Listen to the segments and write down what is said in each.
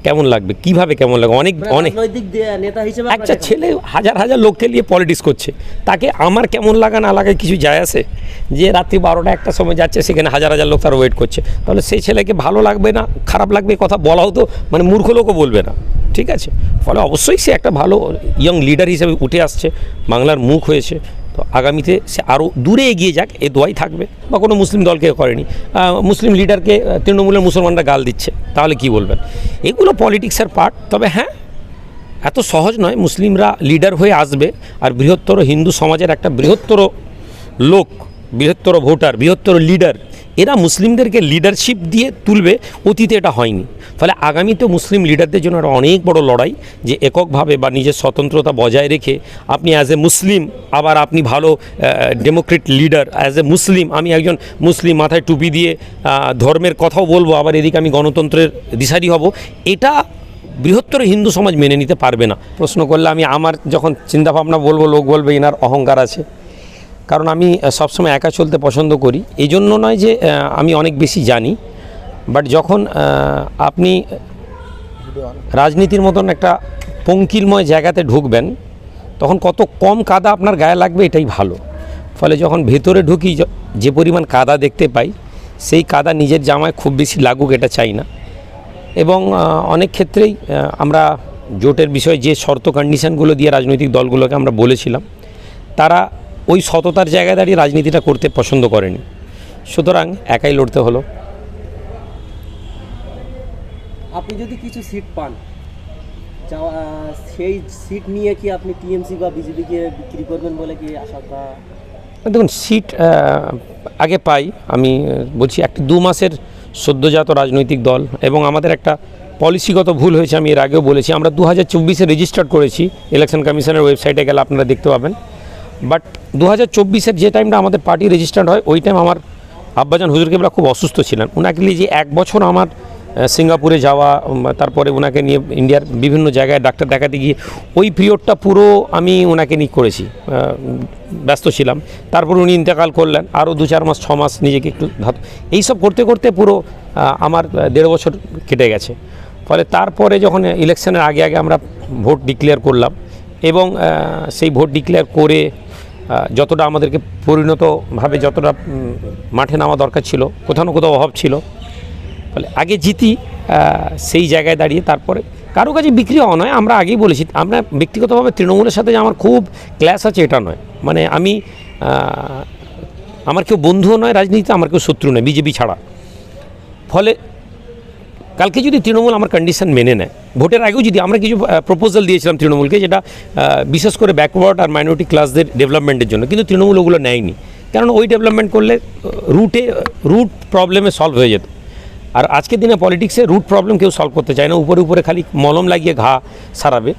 কেমন লাগবে, কিভাবে কেমন লাগবে? অনেক অনেক নেতা হিসেবে একটা ছেলে হাজার হাজার লোককে নিয়ে পলিটিক্স করছে, তাকে আমার কেমন লাগা না লাগায় কিছু যায় আসে? যে রাত্রি 12টা 1টার সময় যাচ্ছে, সেখানে হাজার হাজার লোক তার ওয়েট করছে, তাহলে সেই ছেলেকে ভালো লাগবে না খারাপ লাগবে কথা বলাও তো মানে মূর্খ লোকও বলবে না, ঠিক আছে? ফলে অবশ্যই সে একটা ভালো ইয়ং লিডার হিসেবে উঠে আসছে, বাংলার মুখ হয়েছে। তো আগামীতে সে আরও দূরে এগিয়ে যাক, এ দোয়াই থাকবে। বা কোনো মুসলিম দলকে করেনি, মুসলিম লিডারকে তৃণমূলের মুসলমানরা গাল দিচ্ছে, তাহলে কি বলবেন? এগুলো পলিটিক্সের পার্ট। তবে হ্যাঁ, এত সহজ নয় মুসলিমরা লিডার হয়ে আসবে আর বৃহত্তর হিন্দু সমাজের একটা বৃহত্তর লোক, বৃহত্তর ভোটার, বৃহত্তর লিডার, এরা মুসলিমদেরকে লিডারশিপ দিয়ে তুলবে। অতীতে এটা হয়নি। ফলে আগামীতে মুসলিম লিডারদের জন্য একটা অনেক বড় লড়াই, যে এককভাবে বা নিজের স্বতন্ত্রতা বজায় রেখে আপনি অ্যাজ এ মুসলিম, আবার আপনি ভালো ডেমোক্রেট লিডার, অ্যাজ এ মুসলিম, আমি একজন মুসলিম, মাথায় টুপি দিয়ে ধর্মের কথাও বলবো, আবার এদিকে আমি গণতন্ত্রের দিশারি হব, এটা বৃহত্তর হিন্দু সমাজ মেনে নিতে পারবে না। প্রশ্ন করলে আমি আমার যখন চিন্তাভাবনা বলবো, লোক বলবে এনার অহংকার আছে। কারণ আমি সবসময় একা চলতে পছন্দ করি। এই জন্য নয় যে আমি অনেক বেশি জানি, বাট যখন আপনি রাজনীতির মতন একটা পঙ্কিলময় জায়গাতে ঢুকবেন, তখন কত কম কাদা আপনার গায়ে লাগবে এটাই ভালো। ফলে যখন ভেতরে ঢুকি, যে পরিমাণ কাদা দেখতে পাই, সেই কাদা নিজের জামায় খুব বেশি লাগুক এটা চাই না। এবং অনেক ক্ষেত্রেই আমরা জোটের বিষয়ে যে শর্ত কন্ডিশনগুলো দিয়ে রাজনৈতিক দলগুলোকে আমরা বলেছিলাম, তারা ওই সততার জায়গায় দাঁড়িয়ে রাজনীতিটা করতে পছন্দ করেনি। সুতরাং একাই লড়তে হলো। আপনি যদি কিছু সিট পান, সেই সিট নিয়ে কি আপনি টিএমসি বা বিজেপিকে বিক্রি করবেন বলে কি আশঙ্কা? দেখুন, সিট আগে পাই, আমি বলছি 1-2 মাসের সদ্যজাত রাজনৈতিক দল, এবং আমাদের একটা পলিসিগত ভুল হয়েছে। আমি এর আগেও বলেছি, আমরা 2024-এ রেজিস্টার্ড করেছি, ইলেকশন কমিশনের ওয়েবসাইটে গেলে আপনারা দেখতে পাবেন। বাট 2024-এর যে টাইমটা আমাদের পার্টি রেজিস্টার্ড হয়, ওই টাইম আমার আব্বাজান হুজুর কেবলা খুব অসুস্থ ছিলেন। ওনাকে নিয়ে যে 1 বছর আমার সিঙ্গাপুরে যাওয়া, তারপরে ওনাকে নিয়ে ইন্ডিয়ার বিভিন্ন জায়গায় ডাক্তার দেখাতে গিয়ে, ওই পিরিয়ডটা পুরো আমি ওনাকে নিয়ে করেছি, ব্যস্ত ছিলাম। তারপর উনি ইন্তেকাল করলেন, আরও 2-4 মাস 6 মাস নিজেকে একটু এইসব করতে করতে পুরো আমার 1.5 বছর কেটে গেছে। ফলে তারপরে যখন ইলেকশনের আগে আগে আমরা ভোট ডিক্লেয়ার করলাম, এবং সেই ভোট ডিক্লেয়ার করে যতটা আমাদেরকে পরিণতভাবে যতটা মাঠে নামা দরকার ছিল, কোথাও না কোথাও অভাব ছিল। ফলে আগে জিতি, সেই জায়গায় দাঁড়িয়ে তারপরে কারো কাছে বিক্রি হওয়া নয়। আমরা আগেই বলেছি, আমরা ব্যক্তিগতভাবে তৃণমূলের সাথে যে আমার খুব ক্লাস আছে এটা নয়, মানে আমি আমার কেউ বন্ধুও নয় রাজনীতিতে, আমার কেউ শত্রু নয় বিজেপি ছাড়া। ফলে কালকে যদি তৃণমূল আমার কন্ডিশন মেনে নেয়, ভোটের আগেও যদি আমরা কিছু প্রপোজাল দিয়েছিলাম তৃণমূলকে, যেটা বিশেষ করে ব্যাকওয়ার্ড আর মাইনরিটি ক্লাসদের ডেভেলপমেন্টের জন্য, কিন্তু তৃণমূল ওগুলো নেয়নি। কারণ ওই ডেভেলপমেন্ট করলে রুট প্রবলেমে সলভ হয়ে যেত। আর আজকের দিনে পলিটিক্সে রুট প্রবলেম কেউ সলভ করতে চায় না, উপরে উপরে খালি মলম লাগিয়ে ঘা সারাবে।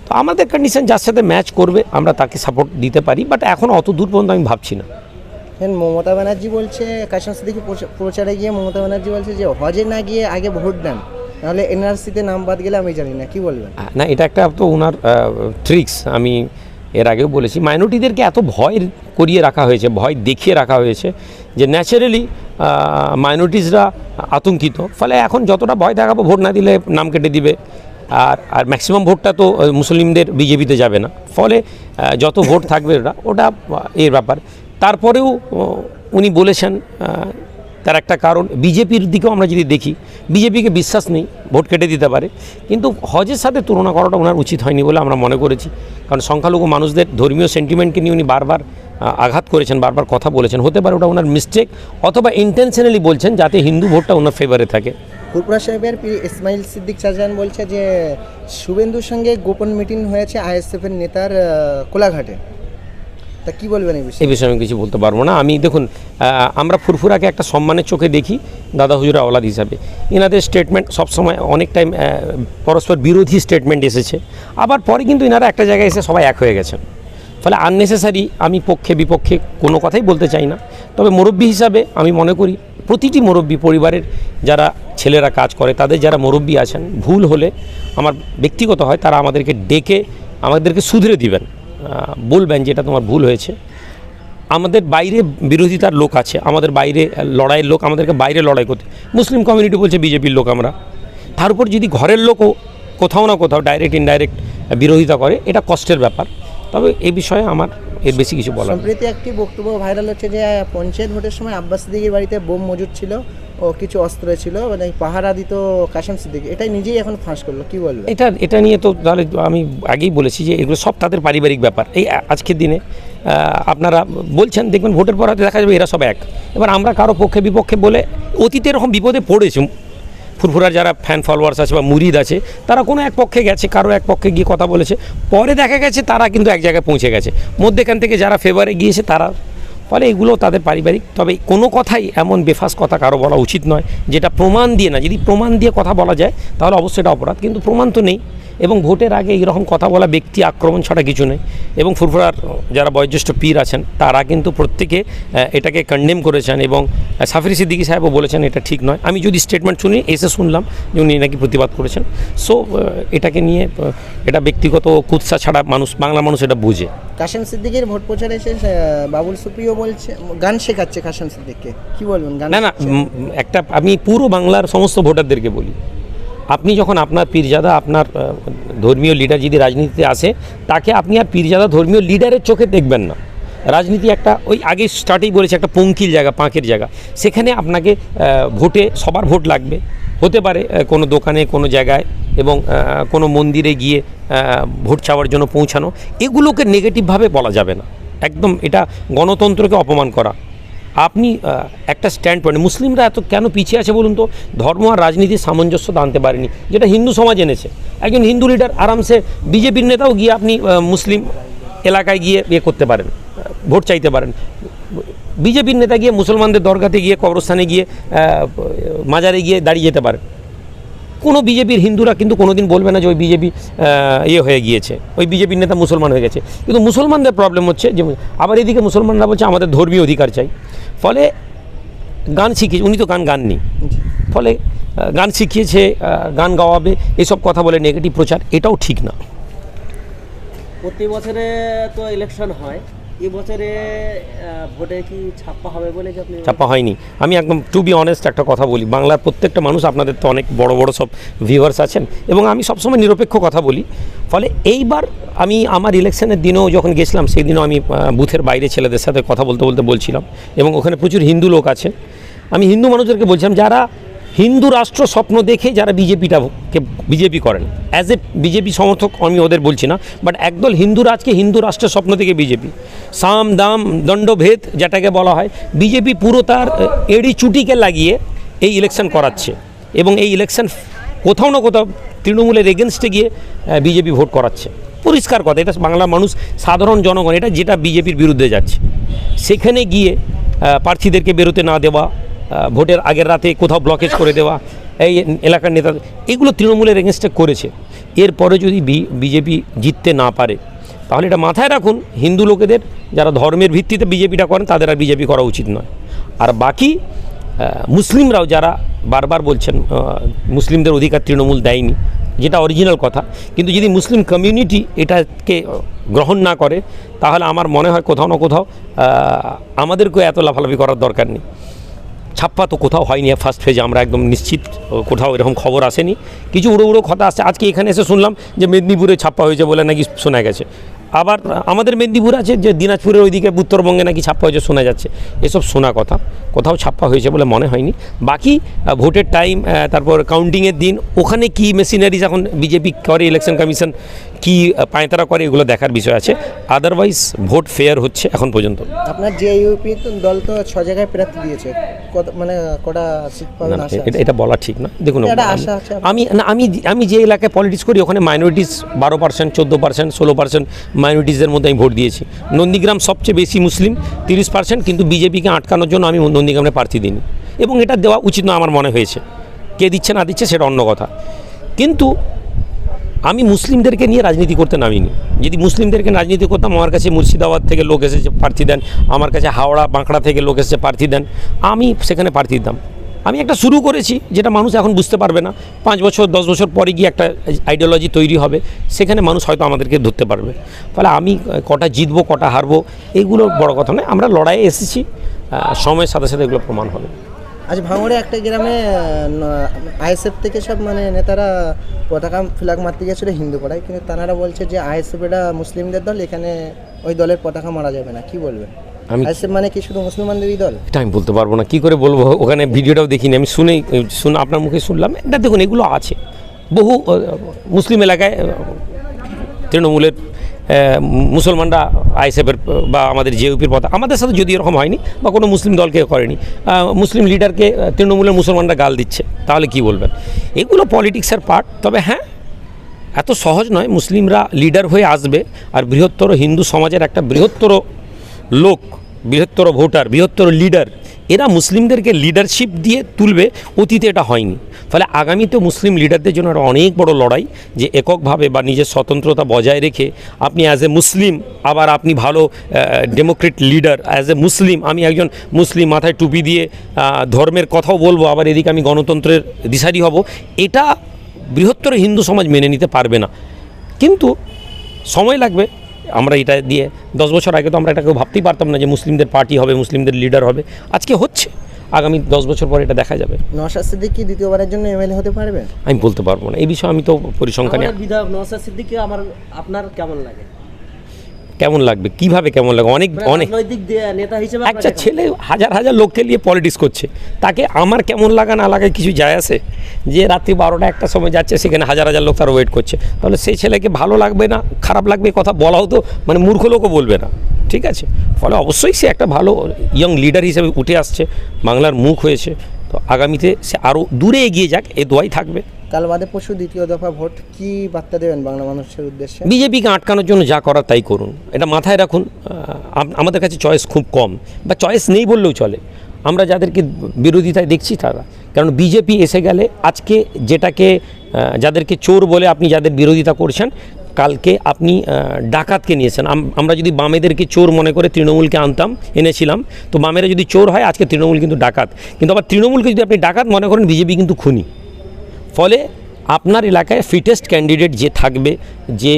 তো আমাদের কন্ডিশন যার সাথে ম্যাচ করবে আমরা তাকে সাপোর্ট দিতে পারি, বাট এখন অত দূর পর্যন্ত আমি ভাবছি না। মমতা ব্যানার্জি বলছে, কাশিম সিদ্দিকী প্রচারে গিয়ে মমতা ব্যানার্জি বলছে যে হজে না গিয়ে আগে ভোট দেন, নাহলে এনআরসিতে নাম বাদ গেলে আমি জানি না, কি বলবেন? না, এটা একটা তো ওনার ট্রিক্স। আমি এর আগেও বলেছি, মাইনরিটিদেরকে এত ভয় করিয়ে রাখা হয়েছে, ভয় দেখিয়ে রাখা হয়েছে, যে ন্যাচারালি মাইনরিটিসরা আতঙ্কিত। ফলে এখন যতটা ভয় দেখাবো, ভোট না দিলে নাম কেটে দিবে, আর ম্যাক্সিমাম ভোটটা তো মুসলিমদের বিজেপিতে যাবে না। ফলে যত ভোট থাকবে ওটা এর ব্যাপার। তারপরেও উনি বলেছেন, তার একটা কারণ, বিজেপির দিকেও আমরা যদি দেখি, বিজেপিকে বিশ্বাস নেই, ভোট কেটে দিতে পারে। কিন্তু হজের সাথে তুলনা করাটা ওনার উচিত হয়নি বলে আমরা মনে করেছি। কারণ সংখ্যালঘু মানুষদের ধর্মীয় সেন্টিমেন্টকে নিয়ে উনি বারবার আঘাত করেছেন, বারবার কথা বলেছেন। হতে পারে ওটা ওনার মিস্টেক, অথবা ইন্টেনশনালি বলছেন যাতে হিন্দু ভোটটা ওনার ফেভারে থাকে। ফুরপুরা সাহেবের ইসমাইল সিদ্দিক চাচান বলছে যে শুভেন্দুর সঙ্গে গোপন মিটিং হয়েছে আইএসএফের নেতার কোলাঘাটে, তা কী বলবেন এই বিষয়ে? এই বিষয়ে আমি কিছু বলতে পারবো না। আমি দেখুন, আমরা ফুরফুরাকে একটা সম্মানের চোখে দেখি দাদা হুজুরা আওলাদ হিসাবে। এনাদের স্টেটমেন্ট সবসময় অনেক টাইম পরস্পর বিরোধী স্টেটমেন্ট এসেছে, আবার পরে কিন্তু এনারা একটা জায়গায় এসে সবাই এক হয়ে গেছেন। ফলে আননেসেসারি আমি পক্ষে বিপক্ষে কোনো কথাই বলতে চাই না। তবে মুরব্বী হিসাবে আমি মনে করি প্রতিটি মুরব্বী, পরিবারের যারা ছেলেরা কাজ করে তাদের যারা মুরব্বী আছেন, ভুল হলে আমার ব্যক্তিগত হয়, তারা আমাদেরকে ডেকে আমাদেরকে শুধরে দিবেন, বলবেন যে এটা তোমার ভুল হয়েছে। আমাদের বাইরে বিরোধিতার লোক আছে, আমাদের বাইরে লড়াইয়ের লোক, আমাদেরকে বাইরে লড়াই করতে, মুসলিম কমিউনিটি বলছে বিজেপির লোক আমরা, তার উপর যদি ঘরের লোকও কোথাও না কোথাও ডাইরেক্ট ইনডাইরেক্ট বিরোধিতা করে, এটা কষ্টের ব্যাপার। তবে এই বিষয়ে আমার এর বেশি কিছু বলার নেই। সম্প্রতি একটি বক্তব্য ভাইরাল হচ্ছে যে পঞ্চায়েত ভোটের সময় আব্বাস সিদ্দিকীর বাড়িতে বোম মজুদ ছিল ও কিছু অস্ত্র ছিল, মানে পাহারা দিত কাশেম সিদ্দিকী, এটাই নিজেই এখন ফাঁস করলো, কি বলবে? এটা নিয়ে তো তাহলে আমি আগেই বলেছি যে এগুলো সব তাদের পারিবারিক ব্যাপার। এই আজকের দিনে আপনারা বলছেন, দেখবেন ভোটের পর হয়তো দেখা যাবে এরা সব এক। এবার আমরা কারো পক্ষে বিপক্ষে বলে অতীতে এরকম বিপদে পড়েছি। ফুরফুরার যারা ফ্যান ফলোয়ার্স আছে বা মুরিদ আছে, তারা কোনো এক পক্ষে গেছে, কারো এক পক্ষে গিয়ে কথা বলেছে, পরে দেখা গেছে তারা কিন্তু এক জায়গায় পৌঁছে গেছে। মধ্যেখান থেকে যারা ফেভারে গিয়েছে তারা, ফলে এগুলো তাদের পারিবারিক। তবে কোনো কথাই এমন বেফাস কথা কারো বলা উচিত নয় যেটা প্রমাণ দিয়ে না। যদি প্রমাণ দিয়ে কথা বলা যায় তাহলে অবশ্যই এটা অপরাধ, কিন্তু প্রমাণ তো নেই। এবং ভোটের আগে এইরকম কথা বলা ব্যক্তি আক্রমণ ছাড়া কিছু নেই। এবং ফুরফুরার যারা বয়োজ্যেষ্ঠ পীর আছেন তারা কিন্তু প্রত্যেকে এটাকে কন্ডেম করেছেন, এবং সাফির সিদ্দিকী সাহেবও বলেছেন এটা ঠিক নয়। আমি যদি স্টেটমেন্ট শুনি, এসে শুনলাম যে উনি নাকি প্রতিবাদ করেছেন। সো এটাকে নিয়ে এটা ব্যক্তিগত কুৎসা ছাড়া বাংলা মানুষ এটা বুঝে। কাশেম সিদ্দিকীর ভোট প্রচারে এসে বাবুল সুপ্রিয় বলছে গান শেখাচ্ছে কাশেম সিদ্দিককে, কি বলবেন? গান না একটা আমি পুরো বাংলার সমস্ত ভোটারদেরকে বলি, আপনি যখন আপনার পীরজাদা, আপনার ধর্মীয় লিডার যদি রাজনীতিতে আসে, তাকে আপনি আর পীরজাদা ধর্মীয় লিডারের চোখে দেখবেন না। রাজনীতি একটা, ওই আগে স্টার্টেই বলেছে, একটা পঙ্কিল জায়গা, পাঁকের জায়গা। সেখানে আপনাকে ভোটে সবার ভোট লাগবে। হতে পারে কোনো দোকানে, কোনো জায়গায়, এবং কোনো মন্দিরে গিয়ে ভোট চাওয়ার জন্য পৌঁছানো, এগুলোকে নেগেটিভভাবে বলা যাবে না। একদম এটা গণতন্ত্রকে অপমান করা। আপনি একটা স্ট্যান্ড পয়েন্ট, মুসলিমরা এত কেন পিছিয়ে আছে বলুন তো? ধর্ম আর রাজনীতির সামঞ্জস্যতা আনতে পারেনি, যেটা হিন্দু সমাজ এনেছে। একজন হিন্দু লিডার আরামসে, বিজেপির নেতাও গিয়ে আপনি মুসলিম এলাকায় গিয়ে ইয়ে করতে পারেন, ভোট চাইতে পারেন। বিজেপির নেতা গিয়ে মুসলমানদের দরগাতে গিয়ে, কবরস্থানে গিয়ে, মাজারে গিয়ে দাঁড়িয়ে যেতে পারেন। কোনো বিজেপির হিন্দুরা কিন্তু কোনোদিন বলবে না যে ওই বিজেপি ইয়ে হয়ে গিয়েছে, ওই বিজেপির নেতা মুসলমান হয়ে গেছে। কিন্তু মুসলমানদের প্রবলেম হচ্ছে যে, আবার এদিকে মুসলমানরা বলছে আমাদের ধর্মীয় অধিকার চাই। ফলে গান শিখিয়েছে, উনি তো গাননি, ফলে গান শিখিয়েছে, গান গাওয়াবে, এসব কথা বলে নেগেটিভ প্রচার, এটাও ঠিক না। প্রতি বছরে তো ইলেকশন হয়, এবছরে ভোটে কি ছাপ্পা হবে বলে কি আপনি? ছাপ্পা হয়নি। আমি একদম টু বি অনেস্ট একটা কথা বলি, বাংলার প্রত্যেকটা মানুষ, আপনাদের তো অনেক বড় বড় সব ভিউয়ার্স আছেন, এবং আমি সবসময় নিরপেক্ষ কথা বলি। ফলে এইবার আমি আমার ইলেকশনের দিনেও যখন গেছিলাম, সেই দিনও আমি বুথের বাইরে ছেলেদের সাথে কথা বলতে বলছিলাম, এবং ওখানে প্রচুর হিন্দু লোক আছে। আমি হিন্দু মানুষদেরকে বলছিলাম, যারা হিন্দু রাষ্ট্র স্বপ্ন দেখে যারা বিজেপি করেন, অ্যাজ এ বিজেপি সমর্থক আমি ওদের বলছি না, বাট একদল হিন্দু রাজকে হিন্দু রাষ্ট্রের স্বপ্ন থেকে বিজেপি, সাম দাম দণ্ডভেদ যেটাকে বলা হয়, বিজেপি পুরো তার এড়ি চুটিকে লাগিয়ে এই ইলেকশন করাচ্ছে। এবং এই ইলেকশন কোথাও না কোথাও তৃণমূলের এগেনস্টে গিয়ে বিজেপি ভোট করাচ্ছে। পরিষ্কার কথা, এটা বাংলার মানুষ, সাধারণ জনগণ, এটা যেটা বিজেপির বিরুদ্ধে যাচ্ছে, সেখানে গিয়ে প্রার্থীদেরকে বেরোতে না দেওয়া, ভোটের আগের রাতে কোথাও ব্লকেজ করে দেওয়া, এই এলাকার নেতা, এগুলো তৃণমূলের এগেনস্টে করেছে। এরপরে যদি বিজেপি জিততে না পারে, তাহলে এটা মাথায় রাখুন, হিন্দু লোকেদের যারা ধর্মের ভিত্তিতে বিজেপিটা করেন তাদের আর বিজেপি করা উচিত নয়। আর বাকি মুসলিমরাও যারা বারবার বলছেন মুসলিমদের অধিকার তৃণমূল দেয়নি, যেটা অরিজিনাল কথা, কিন্তু যদি মুসলিম কমিউনিটি এটাকে গ্রহণ না করে, তাহলে আমার মনে হয় কোথাও না কোথাও আমাদেরকেও এত লাফালাফি করার দরকার নেই। ছাপ্পা তো কোথাও হয়নি ফার্স্ট ফেজে, আমরা একদম নিশ্চিত, কোথাও এরকম খবর আসেনি। কিছু উড়ো উড়ো কথা আসছে, আজকে এখানে এসে শুনলাম যে মেদিনীপুরে ছাপ্পা হয়েছে বলে নাকি শোনা গেছে। আবার আমাদের মেদিনীপুর আছে যে দিনাজপুরের ওইদিকে উত্তরবঙ্গে নাকি ছাপ্পা হয়েছে শোনা যাচ্ছে। এসব শোনা কথা, কোথাও ছাপ্পা হয়েছে বলে মনে হয়নি। বাকি ভোটের টাইম, তারপর কাউন্টিংয়ের দিন, ওখানে কি মেশিনারিজ এখন বিজেপি করে, ইলেকশন কমিশন কি পায়তারা করে, এগুলো দেখার বিষয় আছে। আদারওয়াইজ ভোট ফেয়ার হচ্ছে এখন পর্যন্ত। আপনার যে ইউপি দল তো 6 জায়গায় প্রার্থী দিয়েছে, মানে কটা সিট পাবে না? এটা বলা ঠিক না। দেখুন, আমি যে এলাকায় পলিটিক্স করি, ওখানে মাইনরিটিস 12%, 14%, 16% মাইনরিটিসদের মধ্যে আমি ভোট দিয়েছি। নন্দীগ্রাম সবচেয়ে বেশি মুসলিম, 30%, কিন্তু বিজেপিকে আটকানোর জন্য আমি নন্দীগ্রামে প্রার্থী দিইনি, এবং এটা দেওয়া উচিত না আমার মনে হয়েছে। কে দিচ্ছে না দিচ্ছে সেটা অন্য কথা, কিন্তু আমি মুসলিমদেরকে নিয়ে রাজনীতি করতে নামিনি। যদি মুসলিমদেরকে রাজনীতি করতাম, আমার কাছে মুর্শিদাবাদ থেকে লোক এসেছে প্রার্থী দেন, আমার কাছে হাওড়া বাঁকড়া থেকে লোক এসেছে প্রার্থী দেন, আমি সেখানে প্রার্থী দিতাম। আমি একটা শুরু করেছি যেটা মানুষ এখন বুঝতে পারবে না, 5 বছর 10 বছর পরে গিয়ে একটা আইডিওলজি তৈরি হবে, সেখানে মানুষ হয়তো আমাদেরকে ধরতে পারবে। ফলে আমি কটা জিতবো কটা হারবো এগুলো বড় কথা নয়, আমরা লড়াইয়ে এসেছি, সময়ের সাথে সাথে এগুলো প্রমাণ হবে। আজ ভাঙড়ে একটা গ্রামে আইএসএফ থেকে সব মানে নেতারা পতাকা ফ্ল্যাগ মারতে গেছিলো হিন্দু পাড়ায়, কিন্তু তারা বলছে যে আইএসএফ এটা মুসলিমদের দল, এখানে ওই দলের পতাকা মারা যাবে না। কি বলবেন? আইএসএফ মানে কি শুধু মুসলমানদেরই দল? এটা আমি বলতে পারবো না, কি করে বলবো, ওখানে ভিডিওটাও দেখিনি, আমি শুনে আপনার মুখে শুনলাম। এটা দেখুন, এগুলো আছে বহু মুসলিম এলাকায় তৃণমূলের মুসলমানরা আইএসএফের বা আমাদের জেইউপির পথে, আমাদের সাথে যদি এরকম হয়নি বা কোনো মুসলিম দলকে করেনি, মুসলিম লিডারকে তৃণমূলের মুসলমানরা গাল দিচ্ছে, তাহলে কি বলবেন? এগুলো পলিটিক্সের পার্ট। তবে হ্যাঁ, এত সহজ নয় মুসলিমরা লিডার হয়ে আসবে আর বৃহত্তর হিন্দু সমাজের একটা বৃহত্তর লোক, বৃহত্তর ভোটার, বৃহত্তর লিডার, এরা মুসলিমদেরকে লিডারশিপ দিয়ে তুলবে। অতীতে এটা হয়নি। ফলে আগামীতে মুসলিম লিডারদের জন্য একটা অনেক বড় লড়াই, যে এককভাবে বা নিজের স্বতন্ত্রতা বজায় রেখে আপনি অ্যাজ এ মুসলিম, আবার আপনি ভালো ডেমোক্রেট লিডার, অ্যাজ এ মুসলিম, আমি একজন মুসলিম, মাথায় টুপি দিয়ে ধর্মের কথাও বলবো, আবার এদিকে আমি গণতন্ত্রের দিশারি হব, এটা বৃহত্তর হিন্দু সমাজ মেনে নিতে পারবে না। কিন্তু সময় লাগবে। আমরা এটা দিয়ে 10 বছর আগে তো আমরা এটা কেউ ভাবতেই পারতাম না যে মুসলিমদের পার্টি হবে, মুসলিমদের লিডার হবে। আজকে হচ্ছে, আগামী 10 বছর পরে এটা দেখা যাবে। নওশাদ সিদ্দিকী কি দ্বিতীয়বারের জন্য এমএলএ হতে পারবে? আমি বলতে পারবো না, এই বিষয়ে আমি তো পরিসংখ্যানে। বিধায়ক নওশাদ সিদ্দিকী আপনার কেমন লাগে? কেমন লাগবে, কিভাবে কেমন লাগবে? অনেক রাজনৈতিক নেতা হিসেবে একটা ছেলে হাজার হাজার লোককে নিয়ে পলিটিক্স করছে, তাকে আমার কেমন লাগা না লাগায় কিছু যায় আসে? যে রাত্রি 12টা একটা সময় যাচ্ছে, সেখানে হাজার হাজার লোক তার ওয়েট করছে, তাহলে সেই ছেলেকে ভালো লাগবে না খারাপ লাগবে কথা বলাও তো মানে মূর্খ লোকও বলবে না, ঠিক আছে? ফলে অবশ্যই সে একটা ভালো ইয়ং লিডার হিসেবে উঠে আসছে, বাংলার মুখ হয়েছে। তো আগামীতে সে আরও দূরে এগিয়ে যাক, এ দোয়াই থাকবে। কাল বাদে পরশু দ্বিতীয় দফা ভোট, কি বার্তা দেবেন বাংলা মানুষের উদ্দেশ্যে? বিজেপিকে আটকানোর জন্য যা করার তাই করুন, এটা মাথায় রাখুন। আমাদের কাছে চয়েস খুব কম, বা চয়েস নেই বললেও চলে। আমরা যাদেরকে বিরোধিতায় দেখছি তারা, কারণ বিজেপি এসে গেলে আজকে যেটাকে যাদেরকে চোর বলে আপনি যাদের বিরোধিতা করছেন, কালকে আপনি ডাকাতকে নিয়েছেন। আমরা যদি বামেদেরকে চোর মনে করে তৃণমূলকে এনেছিলাম, তো বামেরা যদি চোর হয়, আজকে তৃণমূল কিন্তু ডাকাত। কিন্তু আবার তৃণমূলকে যদি আপনি ডাকাত মনে করেন, বিজেপি কিন্তু খুনি। ফলে আপনার এলাকায় ফিটেস্ট ক্যান্ডিডেট যে থাকবে, যে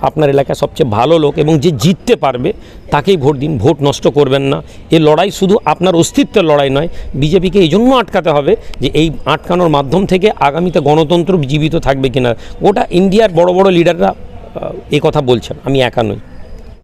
আপনার এলাকায় সবচেয়ে ভালো লোক এবং যে জিততে পারবে, তাকেই ভোট দিন। ভোট নষ্ট করবেন না। এই লড়াই শুধু আপনার অস্তিত্বের লড়াই নয়, বিজেপিকে এই জন্য আটকাতে হবে যে এই আটকানোর মাধ্যম থেকে আগামীতে গণতন্ত্র জীবিত থাকবে কিনা। গোটা ইন্ডিয়ার বড় বড় লিডাররা এই কথা বলছেন, আমি একা নই।